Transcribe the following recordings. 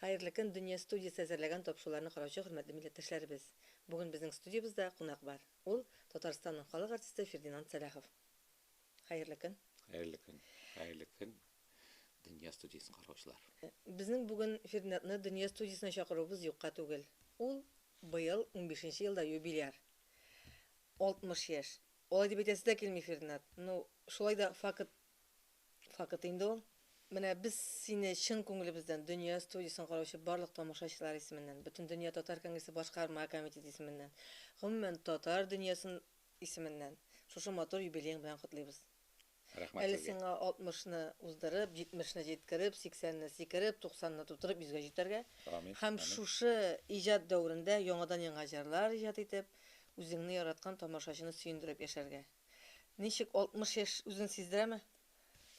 Хайырлы көн Дөнья студиясы әзерләгән тапшыруларны караучы хөрмәтле милләттәшләребез. Бүген безнең студиябызда кунак бар. Ул Татарстанның халык артисты Фердинанд Сәләхов. Хайырлы көн. Хәерле көн. Хәерле көн. Дөнья студиясын караучылар. Безнең бүген Фердинандны Дөнья студиясына чакыруыбыз юкка түгел. Ул быел 15нче елда юбиляр. 60 яшь. Алай дип әйтәсе дә килми Фердинанд. Шулай да факт инде ул. Менә без сине чын күңелебездән Дөнья студиясын караучы барлык тамашачылар исеменнән, бөтен Дөнья Татар Конгрессы башкарма комитеты исеменнән, гомумән татар дөньясын исеменнән шушы матур юбилең белән котлыйбыз. Рәхмәт Әле сезгә. сиңа 60-ны уздырып, 70-не җиткереп, 80-не сикереп, 90-ны тутырып 100-гә җитәргә. Амин. Һәм шушы иҗат дәврендә яңадан-яңа җырлар иҗат итеп, үзеңне яраткан тамашачыны сөендереп яшәргә. Ничек 60 яшь үзен сиздерәме?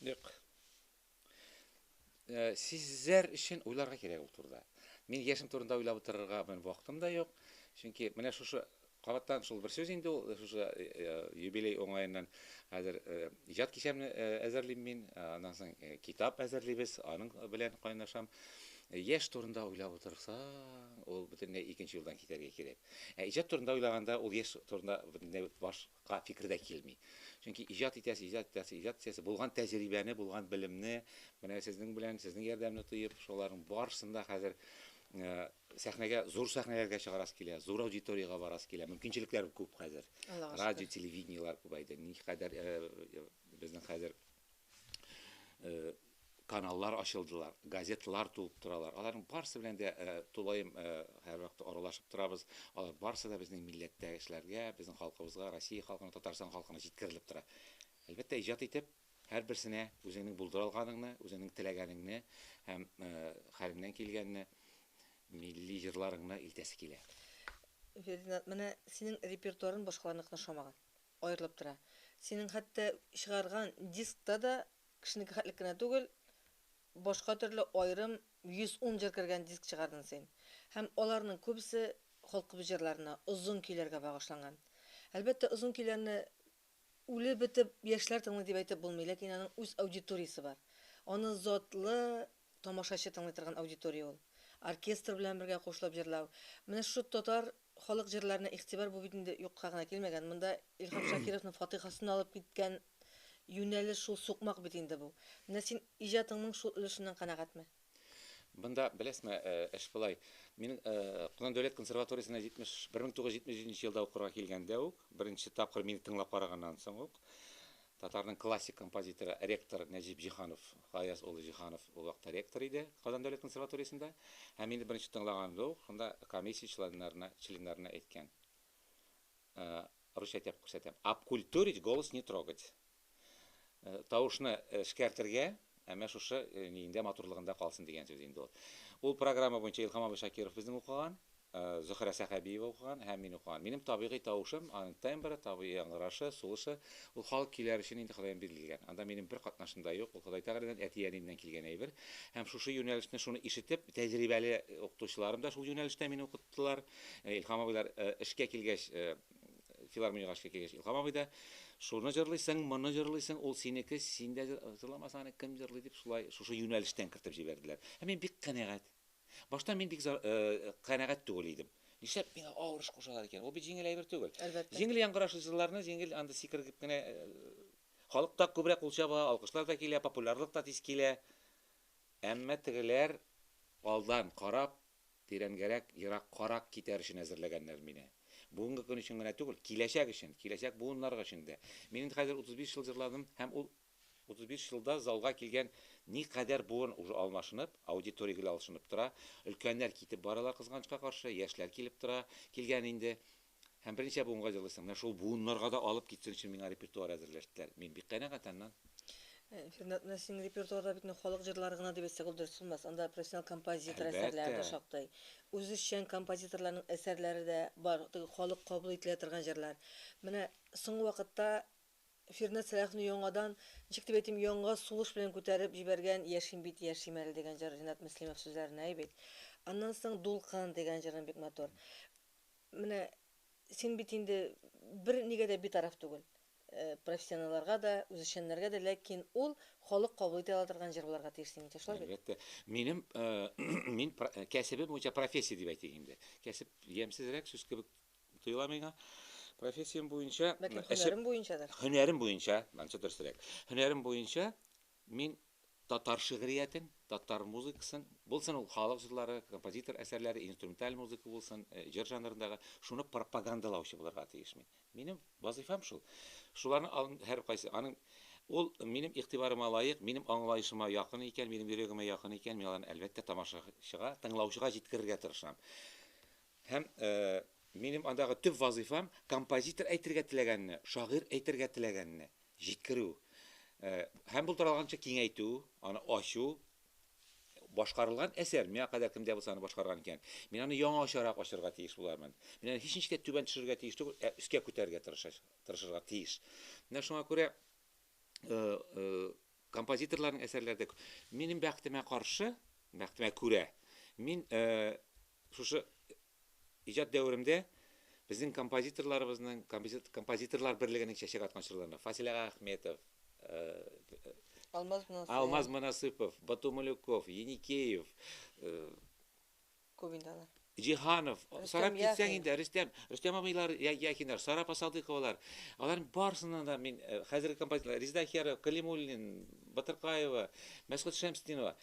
Юк. Сизләр өчен уйларга кирәк ул турыда. Мин яшем турында уйлап утырырга мен вакытым да юк. Чөнки менә шушы кабаттан шул бер сүз инде ул шушы юбилей уңаеннан хәзер иҗат кичәмне әзерлим мин, аннан соң китап әзерлибез, аның белән кайнашам. Яшь турында уйлап утырсаң, ул бөтенләй икенче юлдан китәргә кирәк. Иҗат турында уйлаганда ул яшь турында бөтенләй башка фикердә килми. Чөнки иҗат итәсе, булган тәҗрибәне, булган белемне, менә сезнең белән, сезнең ярдәмне тоеп, шуларның барысында хәзер сәхнәгә, зур сәхнәләргә чыгарасы килә, зур аудиторияга барасы килә. Мөмкинчелекләр күп хәзер. Радио, телевидениелар күбәйде. Никадәр безнең хәзер каналлар ачылдылар, газеталар тулып торалар. Аларның барысы белән дә тулайым һәр вакыт аралашып торабыз. Алар барысы да безнең милләттәшләргә, безнең халкыбызга, Россия халкына, Татарстан халкына җиткерелеп тора. Әлбәттә, иҗат итеп, һәрберсенә үзеңнең булдырылганыңны, үзеңнең теләгәнеңне һәм хәлеңнән килгәнне, милли җырларыңны илтәсе килә. Фердинанд, менә синең репертуарың башкаларныкына ошамаган. Аерылып тора. Синең хәтта чыгарган дискта да кешенеке хәтлек кенә түгел, башка төрле аерым 110 җыр кергән диск чыгардың син. Һәм аларның күбесе халкыбыз җырларына, озын көйләргә багышланган. Әлбәттә, озын көйләрне үле бетеп яшьләр тыңлый дип әйтеп булмый, ләкин аның үз аудиториясе бар. Аны затлы тамашачы тыңлый торган аудитория ул. Оркестр белән бергә кушылып җырлау. Менә шу татар халык җырларына игътибар бу бит инде юкка гына килмәгән. Монда Илһам Шакировның Фатихасын алып киткән юнәлеш шул сукмак бит инде бу. Менә син иҗатыңның шул өлешеннән канәгатьме? Бында беләсезме, эш булай. Мин Казан дәүләт консерваториясына 1977 елда укырга килгәндә үк, беренче тапкыр мине тыңлап караганнан соң ук, татарның классик композиторы, ректор Нәҗип Җиһанов, Гаяз улы Җиһанов ул вакытта ректор иде Казан дәүләт консерваториясында. Һәм мине беренче тыңлаганда ук, шунда комиссия членнарына әйткән. Русча әйтеп күрсәтәм. Обкультурить, голос не трогать. Тавышны эшкәртергә, әмма шушы нинде матурлыгында калсын дигән сүз инде ул. Ул программа буенча Илһам абый Шакиров безнең укыган, Зөһрә Сәхәбиева укыган һәм мин укыган. Минем табигый тавышым, аның тембры, табигый яңгырашы, сулышы, ул халык көйләре өчен инде Ходаем бирелгән. Анда минем бер катнашым да юк, ул Ходай Тәгаләдән әти-әниннән килгән әйбер. Һәм шушы юнәлешне шуны ишетеп, тәҗрибәле укытучыларым да шул юнәлештә мине укыттылар. Илһам абыйлар эшкә килгәч, филармониягә эшкә килгәч, Илһам абый да шуны җырлыйсың, моны җырлыйсың, ул синеке, син дә җырламасаң, кем җырлый дип шулай шушы юнәлештән кертеп җибәрделәр. Һәм мин бик канәгать. Башта мин бик канәгать түгел идем. Нишләп миңа авыр эш кушалар икән? Ул бит җиңел әйбер түгел. Җиңел яңгырашлы җырларны җиңел анда сикергеп кенә халыкта күбрәк ул чаба, алкышлар да килә, популярлык та тиз килә. Әмма тегеләр алдан карап, тирәнгәрәк, ерак карак китәр өчен әзерләгәннәр мине. Бүгенге көн өчен генә түгел, киләчәк өчен, киләчәк буыннарга өчен дә. Мин инде хәзер 35 ел җырладым һәм ул 35 елда залга килгән никадәр буын уже алмашынып, аудиториягә алышынып тора. Өлкәннәр китеп баралар кызганычка каршы, яшьләр килеп тора, килгән инде. Һәм беренче буынга җырлыйсың. Менә шул буыннарга да алып китсен өчен миңа репертуар әзерләштеләр. Мин бик канәгать аннан. Фердинанд, менә синең репертуарда бит халык җырлары гына дип әйтсәк ул дөрес булмас. Анда профессионал композитор әсәрләре дә шактый. Үзешчән композиторларның әсәрләре дә бар, халык кабул ителә торган җырлар. Менә соңгы вакытта Фердинанд Сәләховны яңадан, ничек дип әйтим, яңа сулыш белән күтәреп җибәргән Яшим бит яшим әле дигән җыр Ринат Мөслимов сүзләренә әйбит. Аннан соң Дулкын дигән җырын бик матур. Менә син бит инде бер нигә дә битараф түгел. Профессионалларга да, үзешчәннәргә дә, ләкин ул халык кабул итә торган җыр булырга тиеш, синеңчә шулай бит? Әлбәттә. мин кәсебе буенча профессия дип әйтик инде. Кәсеп ямьсезрәк сүз кебек тоела миңа. Профессиям буенча, Бәлки һөнәрем буенчадыр. һөнәрем буенча, манча дөресрәк. Һөнәрем буенча мин татар шигъриятен, татар музыкасын, булсын ул халык җырлары, композитор әсәрләре, инструменталь музыка булсын, җыр жанрындагы, шуны пропагандалаучы булырга тиешмен. Минем вазифам шул. Шуларны һәр кайсы аның ул минем игътибарыма лаек, минем аңлаешыма якын икән, минем йөрәгемә якын икән, мин аларны әлбәттә тамашачыга, тыңлаучыга җиткерергә тырышам. Һәм минем андагы төп вазифам композитор әйтергә теләгәнне, шагыйрь әйтергә теләгәнне җиткерү. Һәм бу таралганча киңәйтү, аны ачу, башкарылган әсәр, миңа кадәр кемдә булса аны башкарган икән. Мин аны яңачарак ачырга тиеш булармын. Мин аны һичничә түбән төшерергә тиеш түгел, өскә күтәрергә тырышырга тиеш. Менә шуңа күрә композиторларның әсәрләрдә минем бәхтемә каршы, бәхтемә күрә, мин шушы иҗат дәвремдә безнең композиторларыбызның композиторлар берлегенең чәчәк аткан җырларына Фасил Ахметов, Алмаз Манасыпов, Бату Малюков, Еникеев, Күбиндалар. Җиһанов, сарап китсәң инде, Рөстәм абыйлар, Яхиннар, Сарап Асадыйковалар, аларның барысыннан да мин хәзерге композиторлар, Резда Ахеров, Калимуллин, Батыркаева, Мәсгуд Шәмсдинова,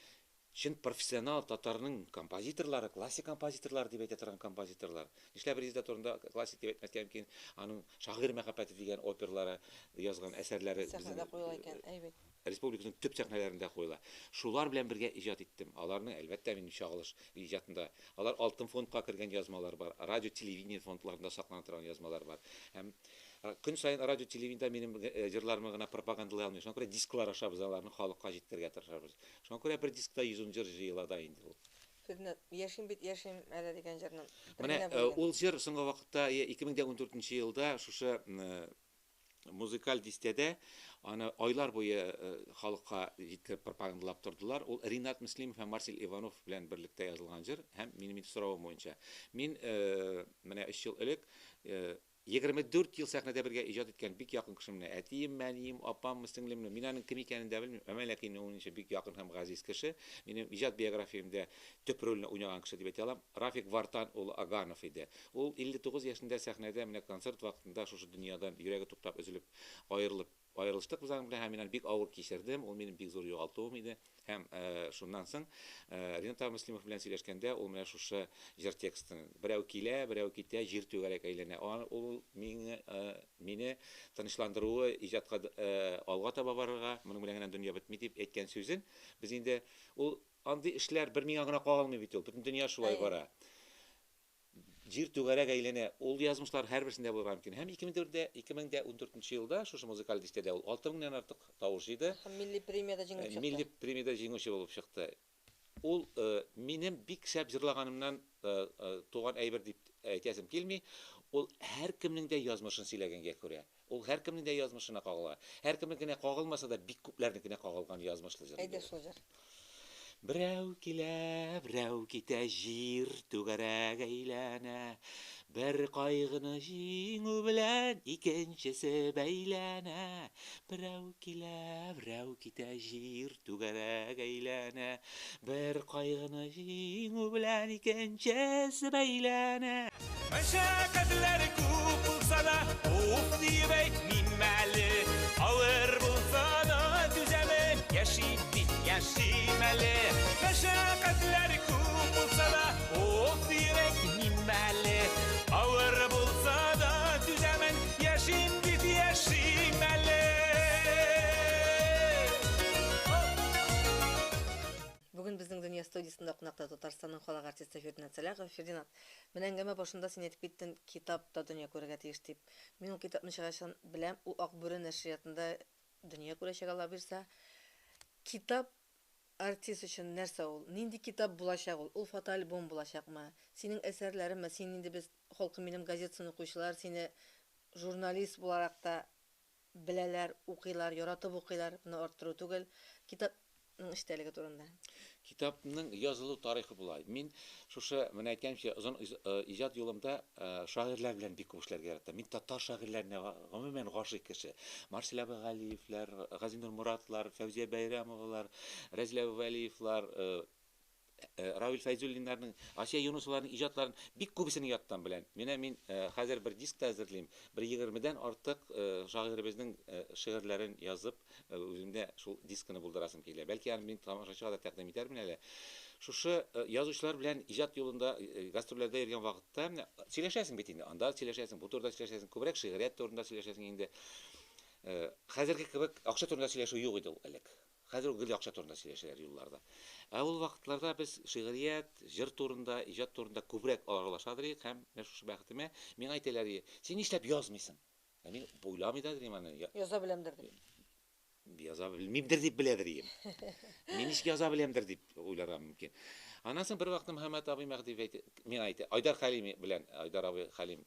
чын профессионал татарның композиторлары, классик композиторлар дип әйтә торган композиторлар. Нишләп Резда турында классик дип әйтмәскә мөмкин, аның Шагыйрь мәхәббәте дигән оперлары язган әсәрләре Сәхнәдә куела икән, әйбәт. Республиканың төп сәхнәләрендә куела. Шулар белән бергә иҗат иттем. Аларның әлбәттә минем чагылыш иҗатында. Алар алтын фондка кергән язмалар бар, радио, телевидение фондларында саклана торган язмалар бар. Һәм көн сайын радио, телевидениедә минем җырларымны гына пропагандалый алмый. Шуңа күрә дисклар ашабыз, аларны халыкка җиткергә тырышабыз. Шуңа күрә бер дискта 110 җыр җыела да инде ул. Яшим бит яшим әле дигән җырның. Менә ул җыр соңгы вакытта 2014 елда шушы музыкаль дистәдә аны айлар буе халыкка җиткереп пропагандалап тордылар. Ул Ринат Муслимов һәм Марсель Иванов белән берлектә язылган җыр һәм минем соравым буенча. Мин менә 3 ел элек 24 ел сәхнәдә бергә иҗат иткән бик якын кешемне, әтием, мәнием, апам, сеңлемне, мин аның кем икәнен дә белмим, әмма ләкин ул бик якын һәм газиз кеше. Минем иҗат биографиямда төп рольне уйнаган кеше дип әйтә алам. Рафик Вартан улы Аганов иде. Ул 59 яшендә сәхнәдә менә концерт вакытында шушы дөньядан йөрәге туктап өзелеп, аерылыштык без аның белән, һәм мин бик авыр кичердем. Ул минем бик зур югалтуым иде. Һәм шуннан соң Ринат Муслимов белән сөйләшкәндә, ул менә шушы җыр текстын берәү килә, берәү китә, җир түгәрәк әйләнә. Ул мине тынычландыруы, иҗатка алга таба барырга, моның белән генә дөнья бетми дип әйткән сүзен без инде ул андый эшләр бер миңа гына кагылмый бит ул. Бөтен дөнья шулай бара. Җир түгәрәк әйләнә. Ул язмышлар һәрберсендә булырга мөмкин. Һәм 2014 елда шушы музыкаль дистәдә ул 6000-нан артык тавыш иде. Милли премияда җиңүче чыкты. Милли премияда җиңүче булып чыкты. Ул минем бик шәп җырлаганымнан туган әйбер дип әйтәсем килми. Ул һәркемнең дә язмышын сөйләгәнгә күрә. Ул һәркемнең дә язмышына кагыла. Һәркемнең кагылмаса да бик күпләрнекенә кагылган язмышлы җыр. Әйдә шул җыр. Берәү килә, берәү китә, җир түгәрәк әйләнә. Бер кайгыны җиңү белән икенчесе бәйләнә. Берәү килә, берәү китә, җир түгәрәк әйләнә. Бер кайгыны җиңү белән икенчесе бәйләнә. Мәшәкатьләр күп булса да, уф дип әйтмим әле. Авыр булса да түзәмен, яшим әле. Мәшәкатьләр күп булса да, уф дип әйтмим әле. Авыр булса да түзәмен, яшим әле. Бүген безнең дөнья студиясында кунакта Татарстанның халык артисты Фердинат Сәләхов. Фердинат, менә әңгәмә башында син әйтеп киттең, китапта дөнья күрергә тиеш дип. Мин ул китапны чыгачан беләм, ул Акбүре нәшриятында дөнья күрәчәк Алла бирсә. Китап артист өчен нәрсә ул? Нинди китап булачак ул? Ул фотоальбом булачакмы? Синең әсәрләреме? Син инде без халкым минем газетасын укучылар, сине журналист буларак та беләләр, укыйлар, яратып укыйлар, моны арттыру түгел. Китапның эчтәлеге турында. Китапның язылу тарихы булай. Мин шушы менә әйткәнчә озын иҗат юлымда шагыйрьләр белән бик күп эшләргә яратам. Мин татар шагыйрьләренә гомумән гашыйк кеше. Марсель Абыгалиевлар, Газинур Муратлар, Фәүзия Бәйрәмовалар, Рәзилә Вәлиевлар, Равил Файзуллиннарның, Асия Юнусовларның иҗатларын бик күбесен яттан белән. Мин хәзер бер диск та әзерлим. Бер 20дән артык шагыйребезнең шигырьләрен язып, үземдә шул дискны булдырасым килә. Бәлки аны мин тамашачыга да тәкъдим итәрмен әле. Шушы язучылар белән иҗат юлында гастрольләрдә йөргән вакытта сөйләшәсең бит инде. Анда сөйләшәсең, бу турыда сөйләшәсең, күбрәк шигърият турында сөйләшәсең инде. Хәзерге кебек акча турында сөйләшү юк иде ул элек. Хәзер гел акча турында сөйләшәләр юлларда. Ә ул вакытларда без шигърият, җыр турында, иҗат турында күбрәк аралашадыр идек һәм шушы бәхетемә миңа әйтәләр иде: "Син нишләп язмыйсың?" Мин уйламый да дим аны. Яза беләмдер дип. Яза белмимдер дип беләдер идем. Мин ничек яза беләмдер дип уйларга мөмкин. Аннан соң бер вакытта Мөхәммәд абый Мәгъдиев әйтте, миңа әйтте, Айдар Хәлим белән, Айдар абый Хәлим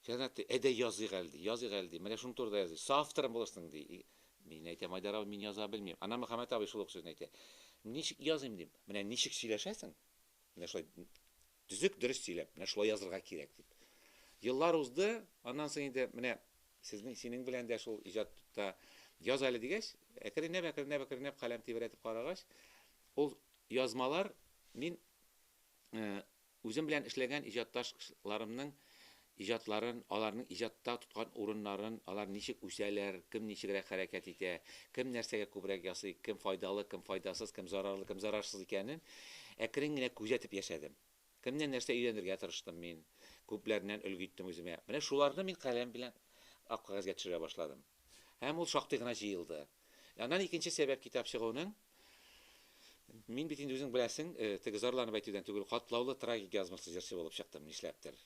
Җәнәтте әдә языйк әлди. Менә шуны турыда язый. Соавторым булырсың ди. Мин әйтәм, Айдар абый, мин яза белмим. Ана Мөхәммәд абый шул ук сүзне әйтә. Ничек языйм дим. Менә ничек сөйләшәсең? Менә шулай төзек дөрес сөйләп, менә шулай язырга кирәк дип. Еллар узды, аннан соң инде менә синең белән дә шул иҗатта яз әле дигәч, әкренләп каләм тибрәтеп карагач, ул язмалар мин үзем белән эшләгән иҗатташларымның иҗатларын, аларның иҗатта тоткан урыннарын, алар ничек үсәләр, кем ничегрәк хәрәкәт итә, кем нәрсәгә күбрәк ясый, кем файдалы, кем файдасыз, кем зарарлы, кем зарарсыз икәнен әкрен генә күзәтеп яшәдем. Кемнән нәрсә өйрәнергә тырыштым мин, күпләреннән өлге иттем үземә. Менә шуларны мин каләм белән ак кагазга төшерә башладым. Һәм ул шактый гына җыелды. Аннан икенче сәбәп китап чыгуның, мин бит инде үзең беләсең, теге зарланып әйтүдән түгел, катлаулы трагик язмышлы җырчы булып чыктым, нишләптер.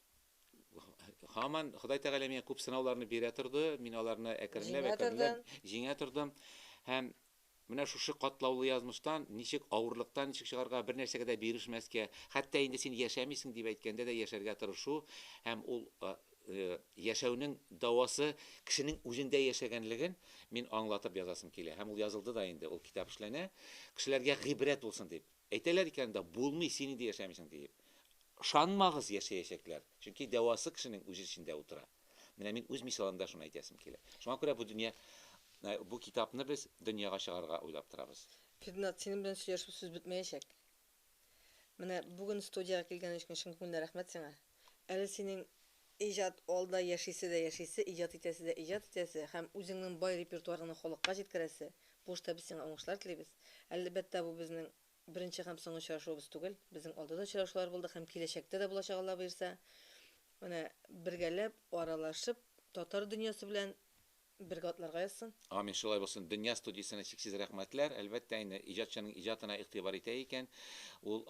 Һаман Ходай Тәгалә миңа күп сынауларны бирә торды, мин аларны әкренләп җиңә тордым. Һәм менә шушы катлаулы язмыштан ничек авырлыктан ничек чыгарга, бер нәрсәгә дә бирешмәскә, хәтта инде син яшәмисең дип әйткәндә дә яшәргә тырышу, һәм ул яшәүнең дawасы кешенең үзендә яшәгәнлеген мин аңлатып язасым килә. Һәм ул язылды да инде, ул китап эшләнә, кешеләргә гыйбрәт булсын дип. Әйтәләр икән дә, булмый, син инде яшәмисең дип. Шанмагыз, яшәячәкләр. Чөнки дawасы кешенең үз эчендә утыра. Менә мин үз мисалымда шуны әйтәсем килә. Шуңа күрә бу китапны без дөньяга чыгарга уйлап торабыз. Фиднат, синең белән сөйләшеп сүз бетмәячәк. Менә бүген студиягә килгән өчен чын күңелдән рәхмәт сиңа. Әле синең иҗат алда яшисе, иҗат итәсе һәм үзеңнең бай репертуарыңны халыкка җиткерәсе. Бу эштә без сиңа уңышлар телибез. Әлбәттә, бу безнең беренче һәм соңгы очрашуыбыз түгел. Безнең алда да очрашулар булды һәм киләчәктә дә булачак, Алла боерса. Менә бергәләп, аралашып, татар дөньясы белән бергә атларга язсын. Амин, шулай булсын. Дөнья студиясенә чиксез рәхмәтләр. Әлбәттә, инде иҗатчының иҗатына игътибар итә икән, ул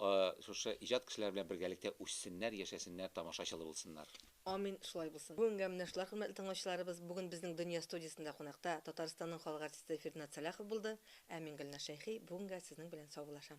шушы иҗат кешеләр белән бергәлектә үссеннәр, яшәсеннәр, тамашачылы булсыннар. Амин, шулай булсын. Бүгенгә менә шулар, хөрмәтле тыңлаучыларыбыз, бүген безнең Дөнья студиясендә кунакта Татарстанның халык артисты Фиднат Сәләхов булды. Ә мин Гөлнар Шәйхи, бүгенгә сезнең белән саубуллашам.